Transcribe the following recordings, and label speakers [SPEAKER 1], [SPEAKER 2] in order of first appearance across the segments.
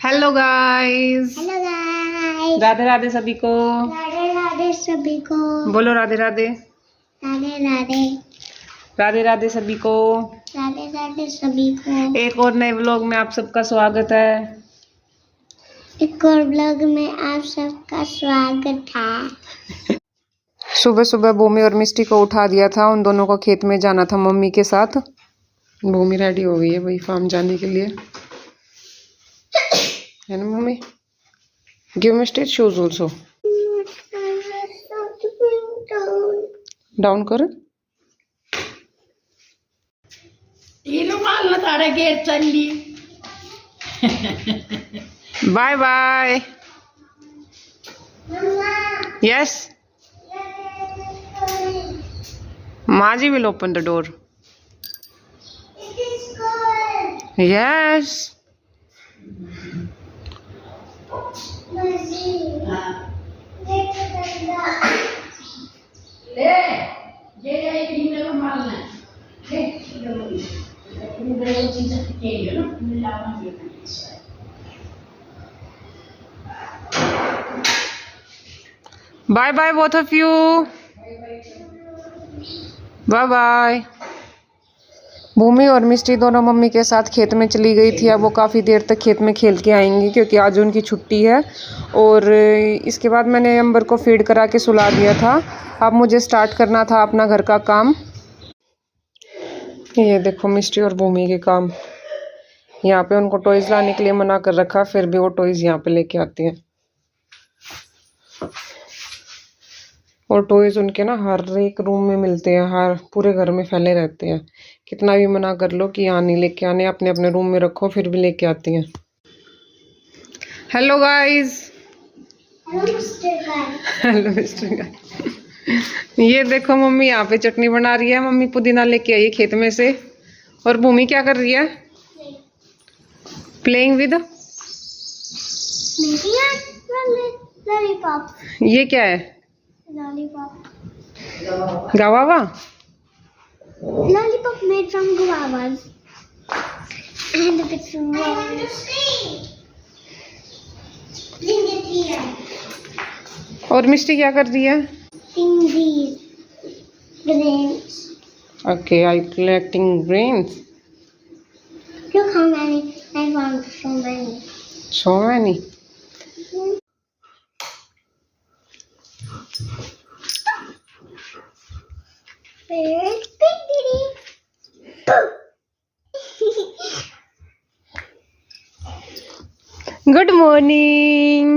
[SPEAKER 1] Hello guys.
[SPEAKER 2] Hello guys.
[SPEAKER 1] Radhe Radhe सभी को।
[SPEAKER 2] राधे राधे सभी को।
[SPEAKER 1] बोलो राधे राधे।
[SPEAKER 2] राधे राधे।
[SPEAKER 1] राधे राधे सभी को।
[SPEAKER 2] राधे राधे सभी को।
[SPEAKER 1] एक और नए व्लॉग में आप सबका स्वागत है।
[SPEAKER 2] एक और ब्लॉग में आप सबका स्वागत है।
[SPEAKER 1] सुबह सुबह भूमि और मिष्टी को उठा दिया था, उन दोनों को खेत में जाना था मम्मी के साथ। भूमि रेडी हो गई है भाई फार्म जाने के लिए, है ना mummy? Give Misty shoes also. Down कर।
[SPEAKER 2] गेट चली।
[SPEAKER 1] Bye bye. Yes, Maji will open the door. Yes. Bye bye both of you. Bye bye. Bhumi और मिष्टी दोनों मम्मी के साथ खेत में चली गई थी। अब वो काफ़ी देर तक खेत में खेल के आएंगी क्योंकि आज उनकी छुट्टी है। और इसके बाद मैंने अंबर को फीड करा के सुला दिया था। अब मुझे स्टार्ट करना था अपना घर का काम। ये देखो मिष्टी और भूमि के काम। यहाँ पे उनको टॉयज लाने के लिए मना कर रखा, फिर भी वो टॉयज यहाँ पे लेके आती हैं। और टॉयज उनके ना हर एक रूम में मिलते हैं, हर पूरे घर में फैले रहते हैं। कितना भी मना कर लो कि यहाँ नहीं लेके आने, अपने अपने रूम में रखो, फिर भी लेके आती हैं। Hello guys. Hello mister guys. ये देखो मम्मी यहाँ पे चटनी बना रही है। मम्मी पुदीना लेके आई है खेत में से। और भूमि क्या कर रही है? Playing with
[SPEAKER 2] lollipop.
[SPEAKER 1] ये क्या है?
[SPEAKER 2] Lollipop.
[SPEAKER 1] Guava?
[SPEAKER 2] Lollipop made from guavas. And a bit from walnuts. Bring it here.
[SPEAKER 1] और मिष्टी क्या कर रही है?
[SPEAKER 2] Bring these grains.
[SPEAKER 1] Okay, I'm collecting grains.
[SPEAKER 2] Look how many I found. So many.
[SPEAKER 1] So many. Good morning.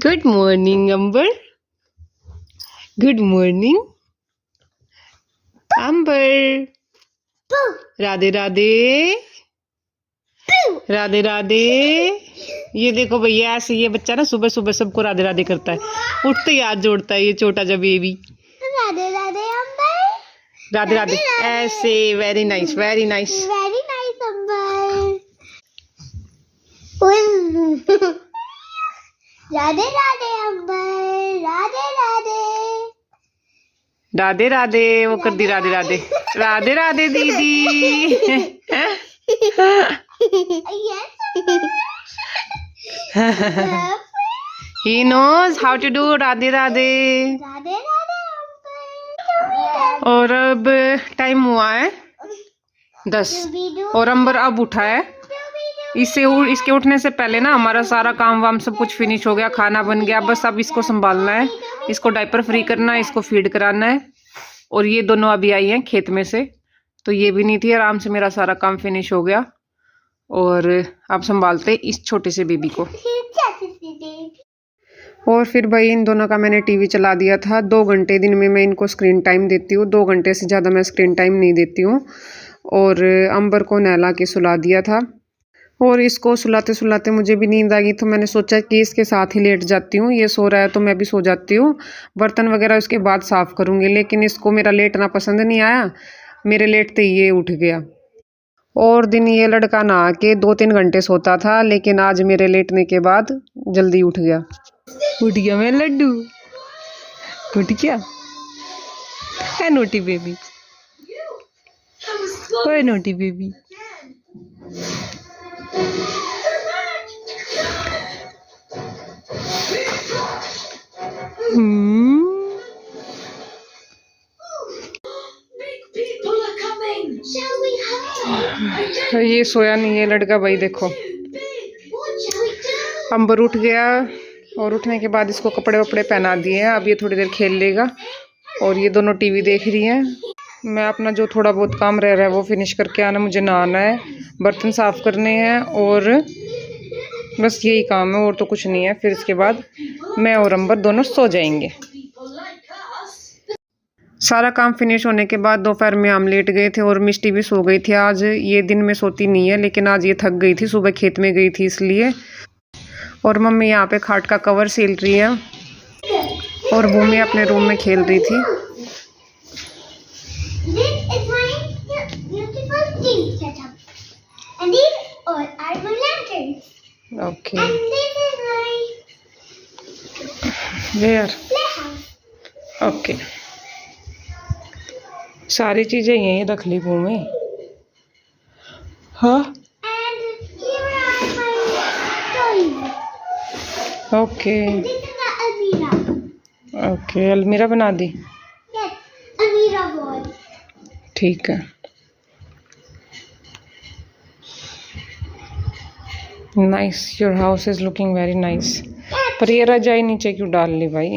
[SPEAKER 1] Good morning, Amber. Good morning, Amber. Radhe Radhe. Radhe Radhe. ये देखो भैया, ऐसे ये बच्चा ना सुबह सुबह सबको राधे राधे करता है। उठते ही हाथ जोड़ता है ये छोटा सा बेबी।
[SPEAKER 2] राधे राधे अंबर।
[SPEAKER 1] राधे राधे ऐसे। Very nice, very nice.
[SPEAKER 2] Very nice Ambar. Radhe Radhe Ambar. Radhe Radhe.
[SPEAKER 1] Radhe Radhe. वो कर दी राधे राधे। राधे राधे दीदी। He knows how to do Radhe Radhe.
[SPEAKER 2] Radhe Radhe अंबर।
[SPEAKER 1] और अब टाइम हुआ है 10 और अंबर अब उठा है। इसके उठने से पहले ना हमारा सारा काम वाम सब कुछ फिनिश हो गया, खाना बन गया। बस अब इसको संभालना है, इसको डायपर फ्री करना है, इसको फीड कराना है। और ये दोनों अभी आई हैं खेत में से, तो ये भी नहीं थी। आराम से मेरा सारा काम फिनिश हो गया और अब संभालते इस छोटे से बेबी को। और फिर भाई इन दोनों का मैंने टीवी चला दिया था। 2 घंटे दिन में मैं इनको स्क्रीन टाइम देती हूँ, 2 घंटे से ज़्यादा मैं स्क्रीन टाइम नहीं देती हूँ। और अंबर को नहला के सुला दिया था। और इसको सुलाते सुलाते मुझे भी नींद आ गई, तो मैंने सोचा कि इसके साथ ही लेट जाती हूँ। ये सो रहा है तो मैं भी सो जाती हूँ। बर्तन वगैरह उसके बाद साफ़ करूँगी, लेकिन इसको मेरा लेटना पसंद नहीं आया। मेरे लेटते ही ये उठ गया। और दिन ये लड़का नहा के 2-3 घंटे सोता था, लेकिन आज मेरे लेटने के बाद जल्दी उठ गया। उठ गया मेरा लड्डू। उठ गया है नोटी बेबी। ओए naughty baby.
[SPEAKER 2] Shall we hide?
[SPEAKER 1] ये सोया नहीं है लड़का भाई, देखो
[SPEAKER 2] What shall we do?
[SPEAKER 1] अंबर उठ गया और उठने के बाद इसको कपड़े वपड़े पहना दिए हैं। अब ये थोड़ी देर खेल लेगा और ये दोनों टीवी देख रही हैं। मैं अपना जो थोड़ा बहुत काम रह रहा है वो फिनिश करके आना, मुझे नहाना है, बर्तन साफ़ करने हैं और बस यही काम है और तो कुछ नहीं है। फिर इसके बाद मैं और अंबर दोनों सो जाएंगे। सारा काम फिनिश होने के बाद दोपहर में हम लेट गए थे और मिष्टी भी सो गई थी। आज ये दिन में सोती नहीं है लेकिन आज ये थक गई थी, सुबह खेत में गई थी इसलिए। और मम्मी यहाँ पे खाट का कवर सील रही है और भूमि अपने रूम में खेल रही थी।
[SPEAKER 2] This is my beautiful TV setup. And these all are my lanterns.
[SPEAKER 1] Okay
[SPEAKER 2] And this is my
[SPEAKER 1] where
[SPEAKER 2] playhouse.
[SPEAKER 1] Okay, सारी चीज़ें यहीं रख ली भूमि। हाँ
[SPEAKER 2] And here are my toys.
[SPEAKER 1] Okay
[SPEAKER 2] This is the Almira.
[SPEAKER 1] Okay, अलमीरा बना दी,
[SPEAKER 2] Yes, Almira wall.
[SPEAKER 1] ठीक है। Nice, your house is looking very nice. पर ये रजाई नीचे क्यों डाल ली भाई?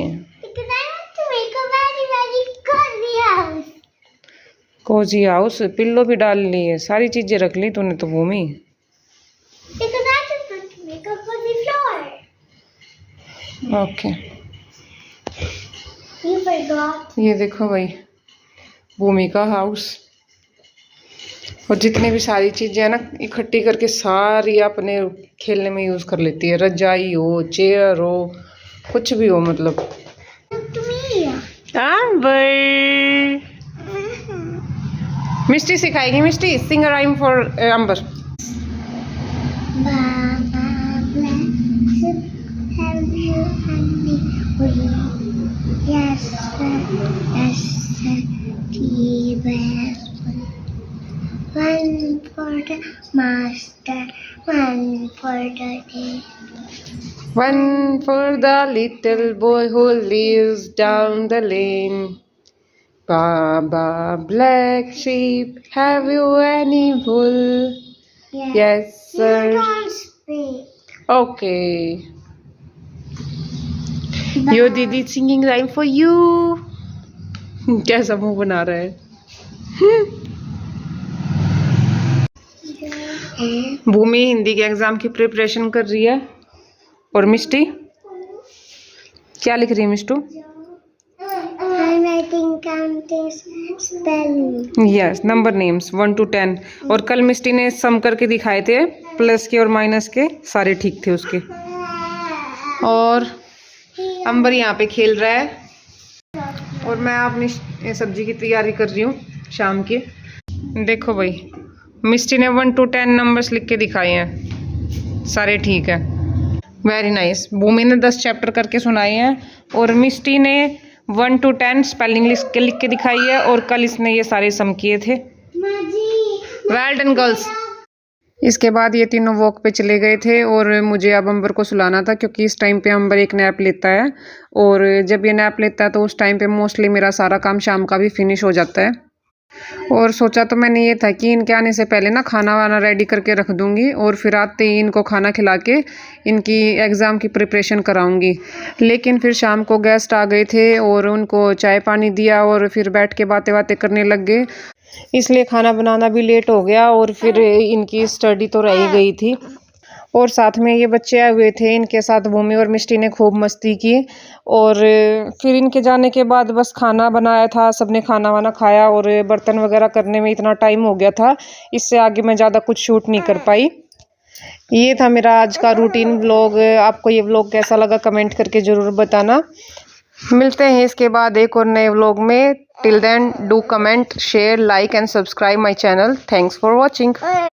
[SPEAKER 2] Because I want to make a very, very cozy house.
[SPEAKER 1] Cozy house, pillow भी डाल ली है, सारी चीजें रख ली तूने तो भूमि।
[SPEAKER 2] Because I just want to make a cozy floor.
[SPEAKER 1] Okay
[SPEAKER 2] You forgot.
[SPEAKER 1] ये देखो भाई भूमि का हाउस। और जितनी भी सारी चीजें है ना इकट्ठी करके सारी अपने खेलने में यूज कर लेती है। रजाई हो, चेयर हो, कुछ भी हो मतलब।
[SPEAKER 2] To me.
[SPEAKER 1] अंबर, मिष्टी सिखाएगी, Mishti sing a rhyme for Ambar.
[SPEAKER 2] Mama bless have you and me. Yes, sir. Yes, sir. T-best. One for the master, one for the day.
[SPEAKER 1] One for the little boy who lives down the lane. Baba, black sheep, have you any wool? Yes,
[SPEAKER 2] You
[SPEAKER 1] sir.
[SPEAKER 2] don't speak.
[SPEAKER 1] Okay. Your didi singing rhyme for you. कैसा मुंह बना रहा है? भूमि हिंदी के exam की preparation कर रही है और मिष्टी क्या लिख रही है? Mishtu
[SPEAKER 2] I'm writing counting spelling.
[SPEAKER 1] Yes, number names 1 to 10। और कल मिष्टी ने सम करके दिखाए थे, प्लस के और माइनस के सारे ठीक थे उसके। और अंबर यहाँ पे खेल रहा है और मैं अपनी सब्जी की तैयारी कर रही हूँ शाम की। देखो भाई मिष्टी ने 1 to 10 नंबर्स लिख के दिखाए हैं, सारे ठीक है, वेरी नाइस। भूमि ने 10 चैप्टर करके सुनाए हैं और मिष्टी ने 1 to 10 स्पेलिंग लिख के दिखाई है और कल इसने ये सारे सम किए थे। Well done girls. इसके बाद ये तीनों वॉक पे चले गए थे और मुझे अब अंबर को सुलाना था क्योंकि इस टाइम पे अंबर एक नैप लेता है और जब ये नैप लेता है तो उस टाइम पे मोस्टली मेरा सारा काम शाम का भी फिनिश हो जाता है। और सोचा तो मैंने ये था कि इनके आने से पहले ना खाना वाना रेडी करके रख दूंगी और फिर आते ही इनको खाना खिला के इनकी एग्ज़ाम की प्रिपरेशन कराऊंगी। लेकिन फिर शाम को गेस्ट आ गए थे और उनको चाय पानी दिया और फिर बैठ के बातें बातें करने लग गए, इसलिए खाना बनाना भी लेट हो गया और फिर इनकी स्टडी तो रह ही गई थी। और साथ में ये बच्चे आए हुए थे, इनके साथ भूमि और मिष्टी ने खूब मस्ती की और फिर इनके जाने के बाद बस खाना बनाया था, सबने खाना वाना खाया और बर्तन वगैरह करने में इतना टाइम हो गया था, इससे आगे मैं ज़्यादा कुछ शूट नहीं कर पाई। ये था मेरा आज का रूटीन व्लॉग। आपको ये व्लॉग कैसा लगा कमेंट करके ज़रूर बताना। मिलते हैं इसके बाद एक और नए व्लॉग में। Till then do comment, share, like and subscribe my channel. Thanks for watching.